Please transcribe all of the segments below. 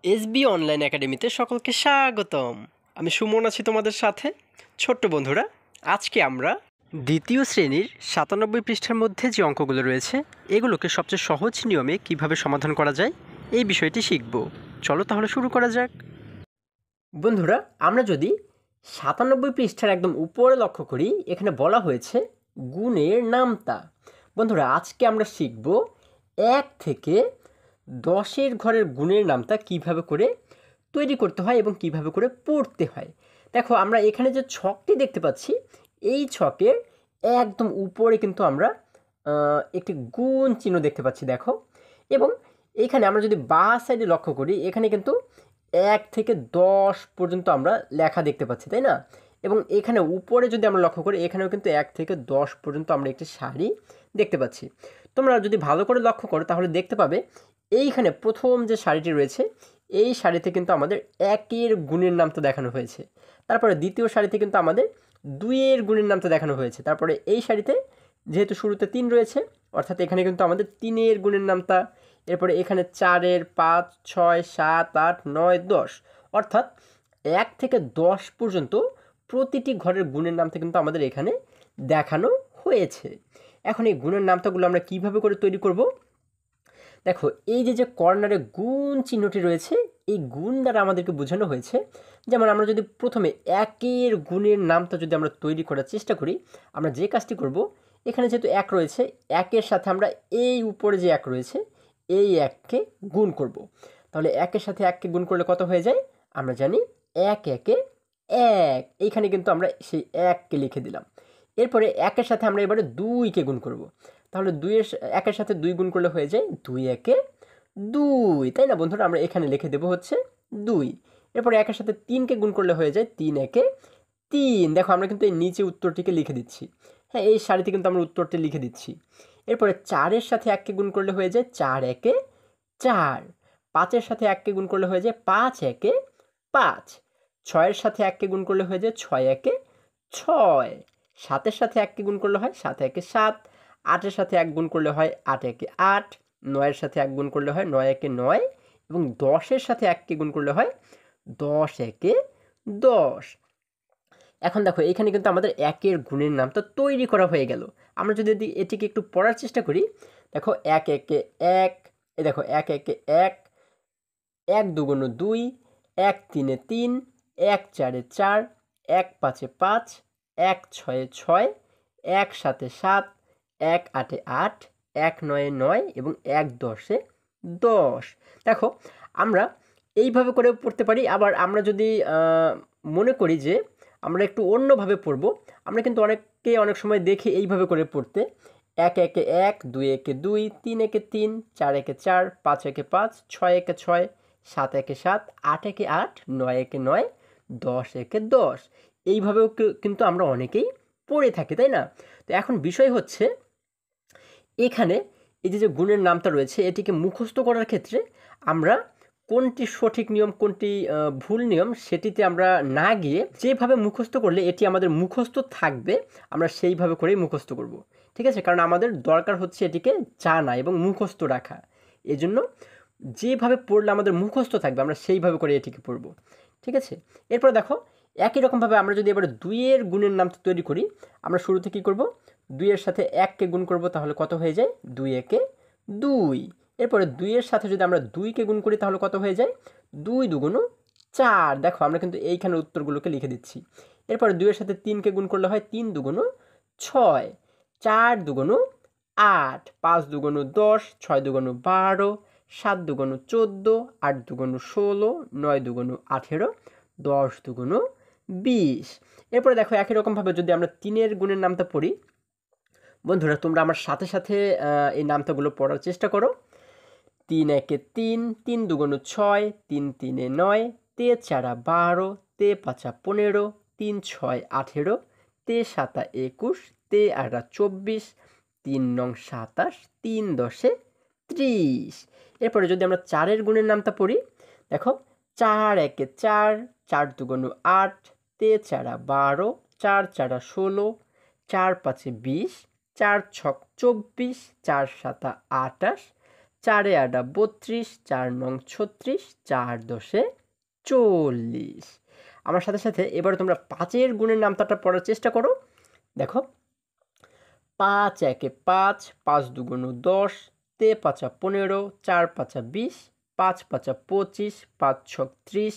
SB online একাডেমিতে সকলকে স্বাগতম। আমি সুমন আছি তোমাদের সাথে। ছোট্ট বন্ধুরা, আজকে আমরা দ্বিতীয় শ্রেণীর 97 পৃষ্ঠার মধ্যে যে অঙ্কগুলো রয়েছে এগুলোকে সবচেয়ে সহজ নিয়মে কিভাবে সমাধান করা যায় এই বিষয়টি শিখব। চলো তাহলে শুরু করা যাক। বন্ধুরা, আমরা যদি 97 পৃষ্ঠার একদম উপরে লক্ষ্য করি, এখানে বলা হয়েছে গুণের নামতা। বন্ধুরা, আজকে আমরা শিখব 1 থেকে 10-এর ঘরের গুণের নামতা কিভাবে করে তৈরি করতে হয় এবং কিভাবে করে পড়তে হয়। দেখো, আমরা এখানে যে ছকটি দেখতে পাচ্ছি, এই ছকের একদম উপরে কিন্তু আমরা একটি গুণ চিহ্ন দেখতে পাচ্ছি, দেখো। এবং এখানে আমরা যদি বাঁ সাইডে লক্ষ্য করি, এখানে কিন্তু 1 থেকে 10 পর্যন্ত আমরা লেখা দেখতে পাচ্ছি, তাই না? এবং এখানে উপরে যদি আমরা লক্ষ্য করি, এখানেও কিন্তু 1 থেকে 10 পর্যন্ত আমরা একটি সারি দেখতে পাচ্ছি। তোমরা যদি ভালো করে লক্ষ্য করো তাহলে দেখতে পাবে এইখানে প্রথম যে সারিটি রয়েছে, এই সারিতে কিন্তু আমাদের 1-এর গুণের নামতা দেখানো হয়েছে। তারপরে দ্বিতীয় সারিতে কিন্তু আমাদের 2-এর গুণের নামতা দেখানো হয়েছে। তারপরে এই সারিতে যেহেতু শুরুতে 3 রয়েছে, অর্থাৎ এখানে কিন্তু আমাদের 3-এর গুণের নামতা। এরপরে এখানে 4-এর, 5, 6, 7, 8, 9, 10, অর্থাৎ 1 থেকে 10 পর্যন্ত প্রতিটি ঘরের গুণের নামতা কিন্তু আমাদের এখানে দেখানো হয়েছে। এখন এই গুণের নামতাগুলো আমরা কিভাবে করে তৈরি করব? দেখো, এই যে কর্নারে গুণ চিহ্নটি রয়েছে, এই গুণ দ্বারা আমাদেরকে বোঝানো হয়েছে, যেমন আমরা যদি প্রথমে 1-এর গুণের নামটা যদি আমরা তৈরি করার চেষ্টা করি, আমরা যে কাজটি করব, এখানে যেহেতু 1 রয়েছে, 1-এর সাথে আমরা এই উপরে যে 1 রয়েছে, এই 1-কে গুণ করব। তাহলে 1-এর সাথে 1-কে গুণ করলে কত হয়ে যায়? আমরা জানি 1 1-এ 1। এইখানে কিন্তু আমরা সেই 1-কে লিখে দিলাম। এরপরে 1-এর সাথে আমরা এবারে 2-কে গুণ করব। তাহলে 1-এর সাথে 2 গুণ করলে হয়ে যায় 2 1-এ 2, তাই না বন্ধুরা? আমরা এখানে লিখে দেবো হচ্ছে 2। এরপরে 1-এর সাথে 3-কে গুণ করলে হয়ে যায় 3 1-এ 3। দেখো, আমরা কিন্তু এই নিচে উত্তরটিকে লিখে দিচ্ছি। হ্যাঁ, এই সারিতে কিন্তু আমরা উত্তরটি লিখে দিচ্ছি। এরপরে 4-এর সাথে 1-কে গুণ করলে হয়ে যায় 4 1-এ 4। 5-এর সাথে 1-কে গুণ করলে হয়ে যায় 5 1-এ 5। 6-এর সাথে 1-কে গুণ করলে হয়ে যায় 6 1-এ 6। 7-এর সাথে 1-কে গুণ করলে হয় 7 1-এ 7। 8-এর সাথে 1 গুণ করলে হয় 8 1-এ 8। 9-এর সাথে 1 গুণ করলে হয় 9 1-এ 9। এবং 10-এর সাথে 1-কে গুণ করলে হয় 10 1-এ 10। এখন দেখো, এখানে কিন্তু আমাদের 1-এর গুণের নামটা তৈরি করা হয়ে গেল। আমরা যদি এটিকে একটু পড়ার চেষ্টা করি, দেখো 1 1-এ 1, এই দেখো 1 1-এ 1, 1 2 2, 1 3-এ 3, 1 4-এ 4, 1 5-এ 5, 1 6-এ 6, 1 7-এ 7, 1 8-এ 8, 1 9-এ 9 এবং 1 10-এ 10। দেখো, আমরা এইভাবে করে পড়তে পারি। আবার আমরা যদি মনে করি যে আমরা একটু অন্যভাবে পড়ব, আমরা কিন্তু অনেক সময় দেখি এইভাবে করে পড়তে। 1 1-এ 1, 2 1-এ 2, 3 1-এ 3, 4 1-এ 4, 5 1-এ 5, 6 1-এ 6, 7 1-এ 7, 8 1-এ 8, 9 1-এ 9, 10 1-এ 10। এইভাবেও কিন্তু আমরা অনেকেই পড়ে থাকি, তাই না? তো এখন বিষয় হচ্ছে, এখানে এই যে গুণের নামটা রয়েছে, এটিকে মুখস্থ করার ক্ষেত্রে আমরা কোনটি সঠিক নিয়ম, কোনটি ভুল নিয়ম, সেটিতে আমরা না গিয়ে যেভাবে মুখস্থ করলে এটি আমাদের মুখস্থ থাকবে, আমরা সেইভাবে করেই মুখস্থ করব। ঠিক আছে? কারণ আমাদের দরকার হচ্ছে এটিকে জানা এবং মুখস্থ রাখা। এজন্য যেভাবে পড়লে আমাদের মুখস্থ থাকবে, আমরা সেইভাবে করে এটিকে পড়ব। ঠিক আছে? এরপরে দেখো, একই রকমভাবে আমরা যদি এবারে 2-এর গুণের নামটা তৈরি করি, আমরা শুরুতে কী করব? 2-এর সাথে 1-কে গুণ করব, তাহলে কত হয়ে যায়? 2 1-এ 2। এরপরে 2-এর সাথে যদি আমরা 2-কে গুণ করি, তাহলে কত হয়ে যায়? 2 2 4। দেখো, আমরা কিন্তু এইখানে উত্তরগুলোকে লিখে দিচ্ছি। এরপরে 2-এর সাথে 3-কে গুণ করলে হয় 3 2 6, 4 2 8, 5 2 10, 6 2 12, 7 2 14, 8 2 16, 9 2 18, 10 2 20। এরপরে দেখো, একই রকমভাবে যদি আমরা 3-এর গুণের নামটা পড়ি, বন্ধুরা তোমরা আমার সাথে সাথে এই নামতাগুলো পড়ার চেষ্টা করো। 3 1-এ 3, 3 2 6, 3 3-এ 9, 3 4 12, 3 5 15, 3 6 18, 3 7 21, 3 8 24, 3 9 27, 3 10-এ 30। এরপরে যদি আমরা 4-এর গুণের নামটা পড়ি, দেখো 4 1-এ 4, 4 2 8, 3 4 12, 4 4 16, 4 5 20, 4 6 24, 4 7 28, চারে আডা 32, 4 নং 36, 4 দশে 40। আমার সাথে সাথে এবার তোমরা 5-এর গুণের নামতাটা পড়ার চেষ্টা করো। দেখো 5 একে 5, 5 দুগুণ 10, 3 পাঁচা 15, 4 পাঁচা 20, 5 পাঁচা 25, 5 ছক 30,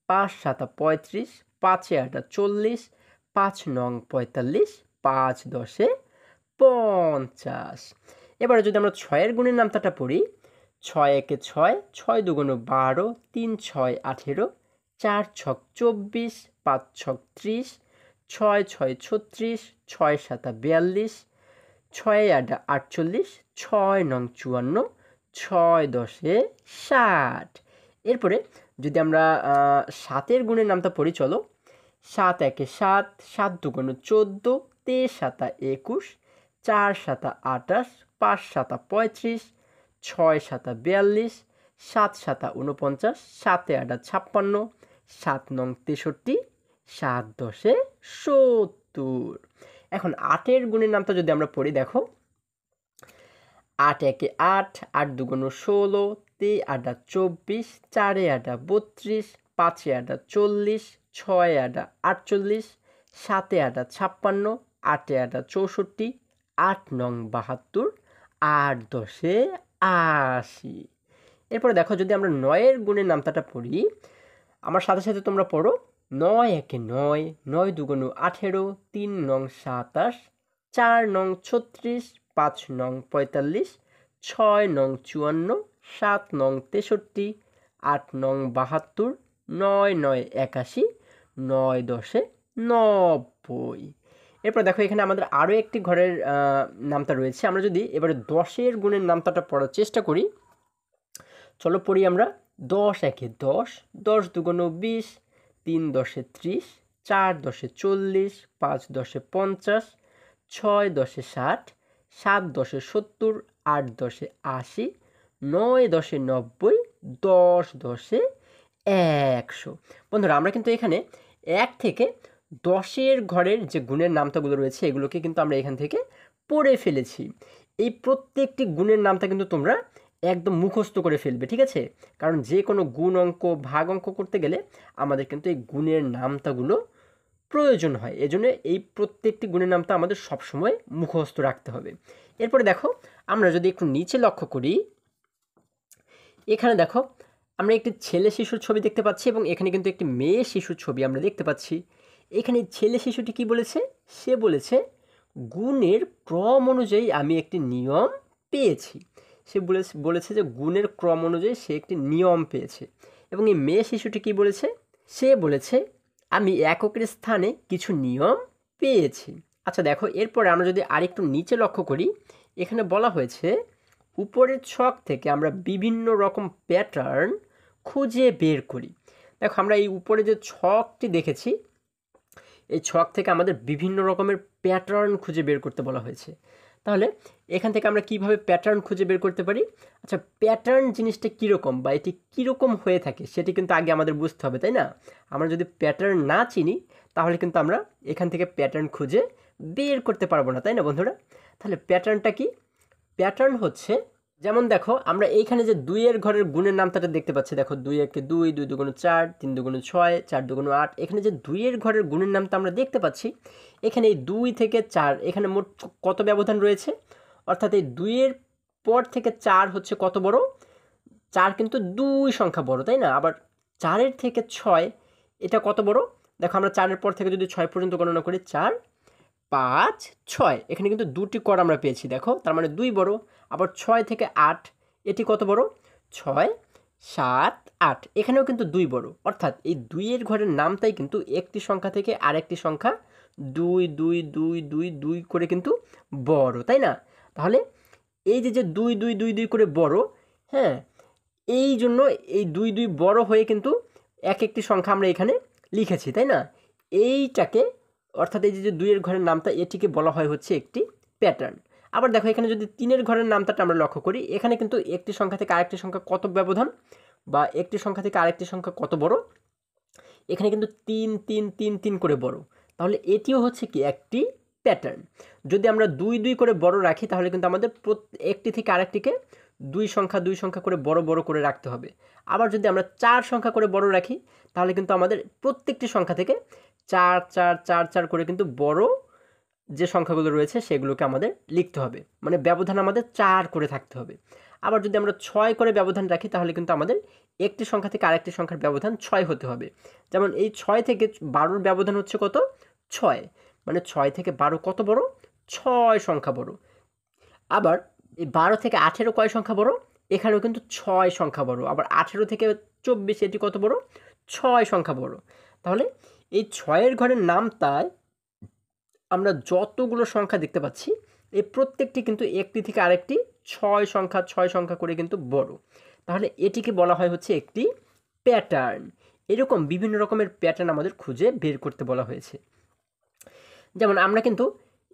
5 সাতা 35, 5 আটা 40, 5 নং 45, 5 দশে 50। এবারে যদি আমরা 6-এর গুণের নামতাটা পড়ি, 6 একে 6, 6 দুগুণ 12, 3 6 18, 4 ছক 24, 5 ছক 30, 6 ছয় 36, 6 সাতা 42, 6 আডা 48, 6 নং 54, 6 দশে 60। এরপরে যদি আমরা 7-এর গুণের নামটা পড়ি, চলো 7 একে 7, 7 দুগুণ 14, 3 সাতা 21, 4 সাতা 28, 5 সাতা 35, 6 সাতা 42, 7 সাতা 49, 7 আডা 56, 7 নং 63, 7 দশে 70। এখন 8-এর গুণের নামটা যদি আমরা পড়ি, দেখো 8 একে 8, 8 দুগুণ 16, 3 আডা 24, 4 আডা 32, 5 আডা 40, 6 আডা 48, 7 আডা 56, 8 আডা 64, 8 নং 72, 8 দশে 80। এরপরে দেখো যদি আমরা 9-এর গুণের নামতাটা পড়ি, আমার সাথে সাথে তোমরা পড়ো 9 একে 9, 9 দুগুণ 18, 3 নং 27, 4 নং 36, 5 নং 45, 6 নং 54, 7 নং 63, 8 নং 72, 9 9 81, 9 দশে 90। এরপর দেখো এখানে আমাদের আরও একটি ঘরের নামতা রয়েছে। আমরা যদি এবারে 10-এর গুণের নামতাটা পড়ার চেষ্টা করি, চলো পড়ি আমরা 10 একে 10, 10 দুগুণ 20, 3 দশে 30, 4 দশে 40, 5 দশে 50, 6 দশে 60, 7 দশে 70, 8 দশে 80, 9 দশে 90, 10 দশে 100। বন্ধুরা আমরা কিন্তু এখানে 1 থেকে 10-এর ঘরের যে গুণের নামতাগুলো রয়েছে এগুলোকে কিন্তু আমরা এখান থেকে পড়ে ফেলেছি। এই প্রত্যেকটি গুণের নামতা কিন্তু তোমরা একদম মুখস্থ করে ফেলবে, ঠিক আছে? কারণ যে কোনো গুণ অঙ্ক ভাগ অঙ্ক করতে গেলে আমাদের কিন্তু এই গুণের নামতাগুলো প্রয়োজন হয়। এজন্য এই প্রত্যেকটি গুণের নামতা আমাদের সবসময় মুখস্থ রাখতে হবে। এরপরে দেখো আমরা যদি একটু নিচে লক্ষ্য করি, এখানে দেখো আমরা একটি ছেলে শিশুর ছবি দেখতে পাচ্ছি এবং এখানে কিন্তু একটি মেয়ে শিশুর ছবি আমরা দেখতে পাচ্ছি। এখানে ছেলে শিশুটি কি বলেছে? সে বলেছে গুণের ক্রম অনুযায়ী আমি একটি নিয়ম পেয়েছি। সে বলেছে যে গুণের ক্রম অনুযায়ী সে একটি নিয়ম পেয়েছে। এবং এই মেয়ে শিশুটি কি বলেছে? সে বলেছে আমি এককের স্থানে কিছু নিয়ম পেয়েছি। আচ্ছা দেখো এরপরে আমরা যদি আরেকটু নিচে লক্ষ্য করি, এখানে বলা হয়েছে উপরের ছক থেকে আমরা বিভিন্ন রকম প্যাটার্ন খুঁজে বের করি। দেখো আমরা এই উপরে যে ছকটি দেখেছি, এই ছক থেকে আমাদের বিভিন্ন রকমের প্যাটার্ন খুঁজে বের করতে বলা হয়েছে। তাহলে এখান থেকে আমরা কিভাবে প্যাটার্ন খুঁজে বের করতে পারি? আচ্ছা প্যাটার্ন জিনিসটা কীরকম বা এটি কীরকম হয়ে থাকে সেটি কিন্তু আগে আমাদের বুঝতে হবে, তাই না? আমরা যদি প্যাটার্ন না চিনি তাহলে কিন্তু আমরা এখান থেকে প্যাটার্ন খুঁজে বের করতে পারবো না, তাই না বন্ধুরা? তাহলে প্যাটার্নটা কি? প্যাটার্ন হচ্ছে, যেমন দেখো আমরা এইখানে যে 2-এর ঘরের গুণের নামতাটা দেখতে পাচ্ছি, দেখো 2 একে 2, 2 দুগুণ 4, 3 দুগুণ 6, 4 দুগুণ 8। এখানে যে 2-এর ঘরের গুণের নামতা আমরা দেখতে পাচ্ছি, এখানে এই 2 থেকে 4 এখানে মোট কত ব্যবধান রয়েছে? অর্থাৎ এই 2-এর পর থেকে 4 হচ্ছে কত বড়? 4 কিন্তু 2 সংখ্যা বড়, তাই না? আবার 4-এর থেকে 6 এটা কত বড়? দেখো আমরা 4-এর পর থেকে যদি 6 পর্যন্ত গণনা করি, 4 5 6, এখানে কিন্তু 2টি কর আমরা পেয়েছি, দেখো তার মানে 2 বড়। আবার 6 থেকে 8 এটি কত বড়? 6 7 8, এখানেও কিন্তু 2 বড়। অর্থাৎ এই 2-এর ঘরের নামটাই কিন্তু একটি সংখ্যা থেকে আরেকটি সংখ্যা 2 2 2 2 2 করে কিন্তু বড়, তাই না? তাহলে এই যে 2 2 2 2 করে বড়, হ্যাঁ, এই জন্য এই 2 2 বড় হয়ে কিন্তু এক একটি সংখ্যা আমরা এখানে লিখেছি, তাই না? এইটাকে অর্থাৎ এই যে 2-এর ঘরের নামটা এটিকে বলা হয় হচ্ছে একটি প্যাটার্ন। আবার দেখো এখানে যদি 3-এর ঘরের নামটাটা আমরা লক্ষ্য করি, এখানে কিন্তু একটি সংখ্যা থেকে আরেকটি সংখ্যা কত ব্যবধান বা একটি সংখ্যা থেকে আরেকটি সংখ্যা কত বড়? এখানে কিন্তু 3 3 3 3 করে বড়। তাহলে এটিও হচ্ছে কি একটি প্যাটার্ন। যদি আমরা 2 2 করে বড় রাখি তাহলে কিন্তু আমাদের একটি থেকে আরেকটিকে দুই সংখ্যা করে বড় বড় করে রাখতে হবে। আবার যদি আমরা 4 সংখ্যা করে বড় রাখি তাহলে কিন্তু আমাদের প্রত্যেকটি সংখ্যা থেকে 4 4 4 4 করে কিন্তু বড় যে সংখ্যাগুলো রয়েছে সেগুলোকে আমাদের লিখতে হবে, মানে ব্যবধান আমাদের 4 করে থাকতে হবে। আবার যদি আমরা 6 করে ব্যবধান রাখি তাহলে কিন্তু আমাদের একটি সংখ্যা থেকে আরেকটি সংখ্যার ব্যবধান 6 হতে হবে। যেমন এই 6 থেকে 12-র ব্যবধান হচ্ছে কত? 6, মানে 6 থেকে 12 কত বড়? 6 সংখ্যা বড়। আবার এই 12 থেকে 18 কয় সংখ্যা বড়? এখানেও কিন্তু 6 সংখ্যা বড়। আবার 18 থেকে 24 এটি কত বড়? 6 সংখ্যা বড়। তাহলে এই 6-এর ঘরের নামতায় আমরা যতগুলো সংখ্যা দেখতে পাচ্ছি এই প্রত্যেকটি কিন্তু একটি থেকে আরেকটি 6 সংখ্যা করে কিন্তু বড়। তাহলে এটিকে বলা হয় হচ্ছে একটি প্যাটার্ন। এরকম বিভিন্ন রকমের প্যাটার্ন আমাদের খুঁজে বের করতে বলা হয়েছে। যেমন আমরা কিন্তু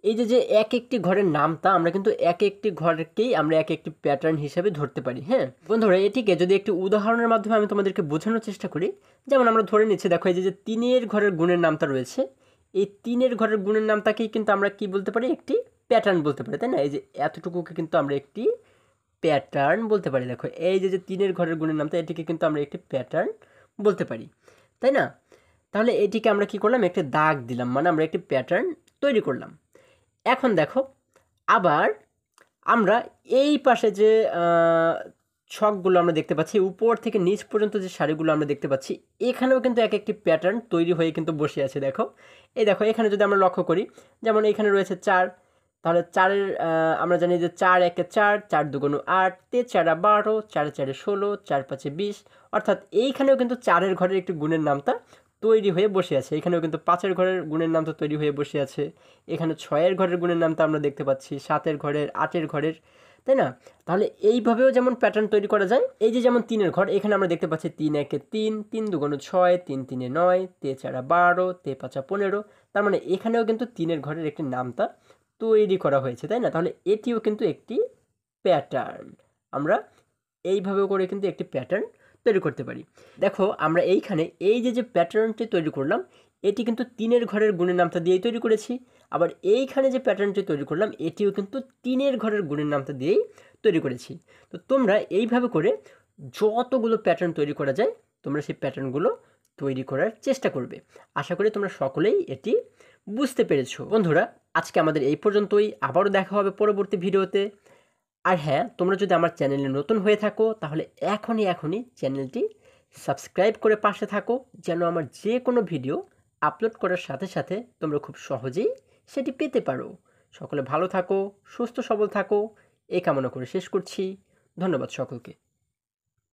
এই যে এক একটি ঘরের নামটা আমরা কিন্তু এক একটি ঘরকেই আমরা এক একটি প্যাটার্ন হিসেবে ধরতে পারি। হ্যাঁ বন্ধুরা, এটিকে যদি একটি উদাহরণের মাধ্যমে আমি তোমাদেরকে বোঝানোর চেষ্টা করি, যেমন আমরা ধরে নিচ্ছি, দেখো এই যে 3-এর ঘরের গুণের নামটা রয়েছে, এই 3-এর ঘরের গুণের নামটাকেই কিন্তু আমরা কি বলতে পারি? একটি প্যাটার্ন বলতে পারি, তাই না? এই যে এতটুকুকে কিন্তু আমরা একটি প্যাটার্ন বলতে পারি। দেখো এই যে 3-এর ঘরের গুণের নামটা, এটিকে কিন্তু আমরা একটি প্যাটার্ন বলতে পারি, তাই না? তাহলে এটিকে আমরা কি করলাম? একটা দাগ দিলাম, মানে আমরা একটি প্যাটার্ন তৈরি করলাম। এখন দেখো আবার আমরা এই পাশে যে ছকগুলো আমরা দেখতে পাচ্ছি, উপর থেকে নিচ পর্যন্ত যে সারিগুলো আমরা দেখতে পাচ্ছি, এখানেও কিন্তু এক একটি প্যাটার্ন তৈরি হয়ে কিন্তু বসে আছে। দেখো এই দেখো এখানে যদি আমরা লক্ষ্য করি, যেমন এখানে রয়েছে 4, তাহলে 4-এর আমরা জানি যে 4 1 4, 4 2 8, 3 4 12, 4 4 16, 4 5 20, অর্থাৎ এইখানেও কিন্তু 4-এর ঘরের একটি গুণের নামতা তৈরি হয়ে বসে আছে। এখানেও কিন্তু 5-এর ঘরের গুণের নামতা তৈরি হয়ে বসে আছে। এখানে 6-এর ঘরের গুণের নামতা আমরা দেখতে পাচ্ছি, 7-এর ঘরের, 8-এর ঘরের, তাই না? তাহলে এইভাবেও যেমন প্যাটার্ন তৈরি করা যায়। এই যে যেমন 3-এর ঘর, এখানে আমরা দেখতে পাচ্ছি 3 1 3, 3 2 6, 3 3 9, 3 4 12, 3 5 15, তার মানে এখানেও কিন্তু 3-এর ঘরের একটি নামতা তৈরি করা হয়েছে, তাই না? তাহলে এটিও কিন্তু একটি প্যাটার্ন। আমরা এইভাবে করে কিন্তু একটি প্যাটার্ন তৈরি করতে পারি। দেখো আমরা এইখানে এই যে প্যাটার্নটি তৈরি করলাম, এটি কিন্তু 3-এর ঘরের গুণের নামতা দিয়েই তৈরি করেছি। আবার এইখানে যে প্যাটার্নটি তৈরি করলাম, এটিও কিন্তু 3-এর ঘরের গুণের নামতা দিয়েই তৈরি করেছি। তো তোমরা এইভাবে করে যতগুলো প্যাটার্ন তৈরি করা যায় তোমরা সেই প্যাটার্নগুলো তৈরি করার চেষ্টা করবে। আশা করি তোমরা সকলেই এটি বুঝতে পেরেছো। বন্ধুরা, আজকে আমাদের এই পর্যন্তই। আবারও দেখা হবে পরবর্তী ভিডিওতে। আর হ্যাঁ, তোমরা যদি আমার চ্যানেলে নতুন হয়ে থাকো তাহলে এখনই চ্যানেলটি সাবস্ক্রাইব করে পাশে থাকো, যেন আমার যে কোনো ভিডিও আপলোড করার সাথে সাথে তোমরা খুব সহজেই সেটি পেতে পারো। সকলে ভালো থাকো, সুস্থ সবল থাকো, এই কামনা করে শেষ করছি। ধন্যবাদ সকলকে।